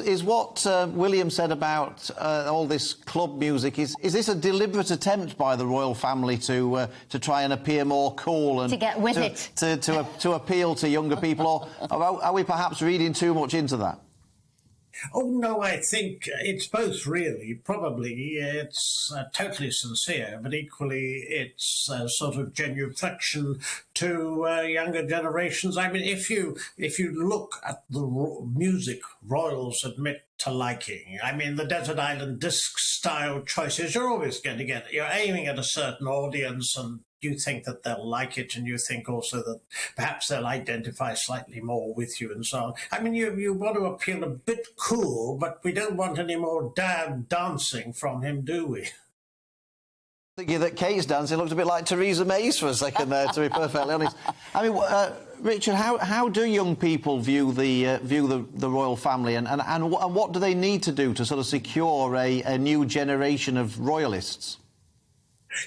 is what William said about all this club music, is this a deliberate attempt by the royal family to try and appear more cool and... To get with it. To appeal to younger people, or are we perhaps reading too much into that? Oh, no, I think it's both, really. Probably it's totally sincere, but equally it's a sort of genuflection to younger generations. I mean, if you look at the music royals admit to liking, I mean, the Desert Island disc-style choices, you're always going to get... You're aiming at a certain audience, and you think that they'll like it, and you think also that perhaps they'll identify slightly more with you and so on. I mean, you want to appeal a bit cool, but we don't want any more dad dancing from him, do we? Thinking that Kate's dancing looked a bit like Theresa May's for a second there, to be perfectly honest. I mean, Richard, how do young people view the royal family, and what do they need to do to sort of secure a new generation of royalists?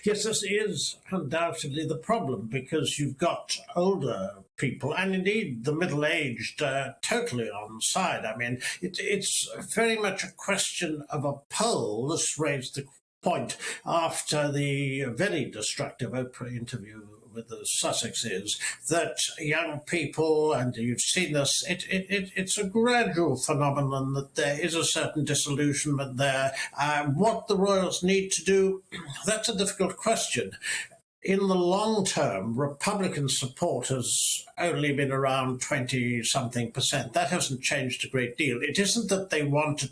Yes, this is undoubtedly the problem, because you've got older people, and indeed the middle-aged, totally on side. I mean, it's very much a question of a poll. This raised the point after the very destructive Oprah interview with the Sussexes, that young people, and you've seen this, it's a gradual phenomenon, that there is a certain disillusionment there. What the royals need to do, that's a difficult question. In the long term, Republican support has only been around 20-something%. That hasn't changed a great deal. It isn't that they want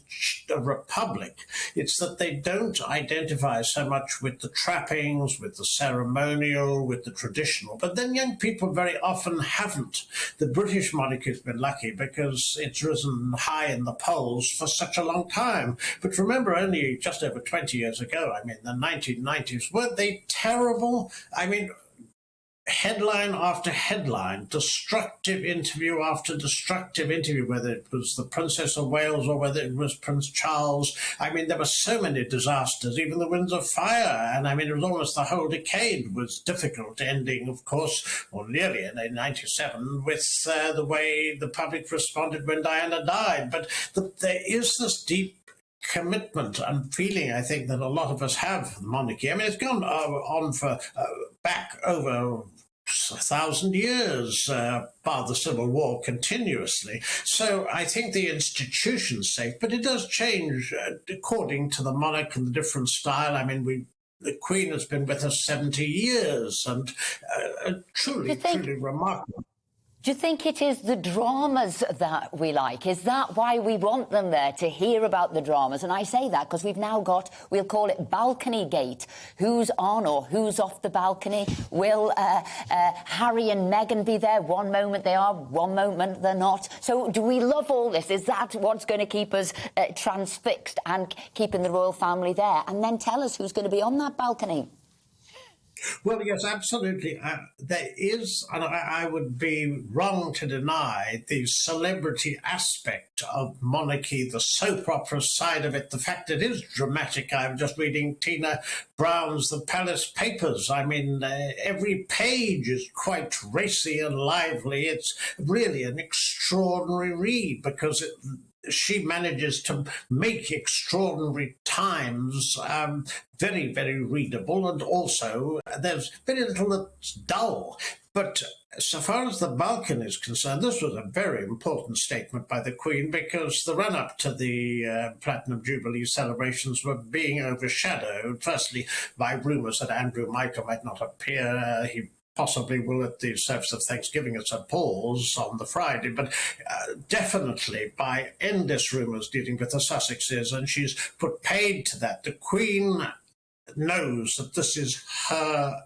a republic. It's that they don't identify so much with the trappings, with the ceremonial, with the traditional. But then young people very often haven't. The British monarchy has been lucky because it's risen high in the polls for such a long time. But remember, only just over 20 years ago, I mean, the 1990s, weren't they terrible? I mean, headline after headline, destructive interview after destructive interview, whether it was the Princess of Wales or whether it was Prince Charles. I mean, there were so many disasters, even the Winds of Fire. And I mean, it was almost the whole decade was difficult, ending, of course, or nearly in 97, with the way the public responded when Diana died. But there is this deep commitment and feeling, I think, that a lot of us have for the monarchy. I mean, it's gone on for back over 1,000 years, bar the Civil War, continuously. So I think the institution's safe, but it does change according to the monarch and the different style. I mean, the Queen has been with us 70 years, and truly remarkable. Do you think it is the dramas that we like? Is that why we want them there, to hear about the dramas? And I say that because we've now got, we'll call it balcony gate. Who's on or who's off the balcony? Will Harry and Meghan be there? One moment they are, one moment they're not. So do we love all this? Is that what's going to keep us transfixed and keeping the royal family there? And then tell us who's going to be on that balcony. Well, yes, absolutely. There is, and I would be wrong to deny, the celebrity aspect of monarchy, the soap opera side of it, the fact it is dramatic. I'm just reading Tina Brown's The Palace Papers. I mean, every page is quite racy and lively. It's really an extraordinary read, because she manages to make extraordinary times very, very readable, and also there's very little that's dull. But so far as the balcony is concerned, this was a very important statement by the Queen, because the run-up to the Platinum Jubilee celebrations were being overshadowed, firstly by rumours that Andrew might or might not appear. He possibly will at the service of Thanksgiving at St. Paul's on the Friday, but definitely by endless rumours dealing with the Sussexes, and she's put paid to that. The Queen knows that this is her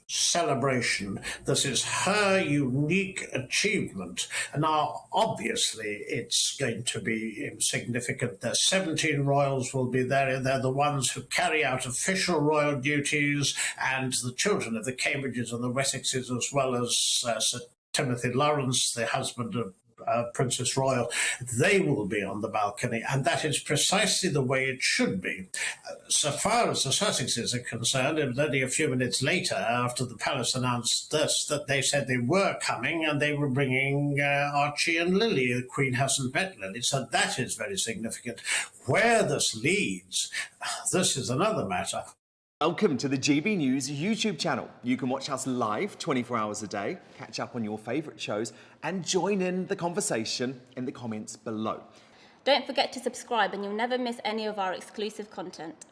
celebration. This is her unique achievement. And now, obviously, it's going to be significant. The 17 royals will be there. They're the ones who carry out official royal duties, and the children of the Cambridges and the Wessexes, as well as Sir Timothy Lawrence, the husband of Princess Royal, they will be on the balcony, and that is precisely the way it should be. So far as the Sussexes are concerned, it was only a few minutes later, after the palace announced this, that they said they were coming and they were bringing Archie and Lily. The Queen hasn't met Lily, so that is very significant. Where this leads, this is another matter. Welcome to the GB News YouTube channel. You can watch us live 24 hours a day, catch up on your favourite shows and join in the conversation in the comments below. Don't forget to subscribe and you'll never miss any of our exclusive content.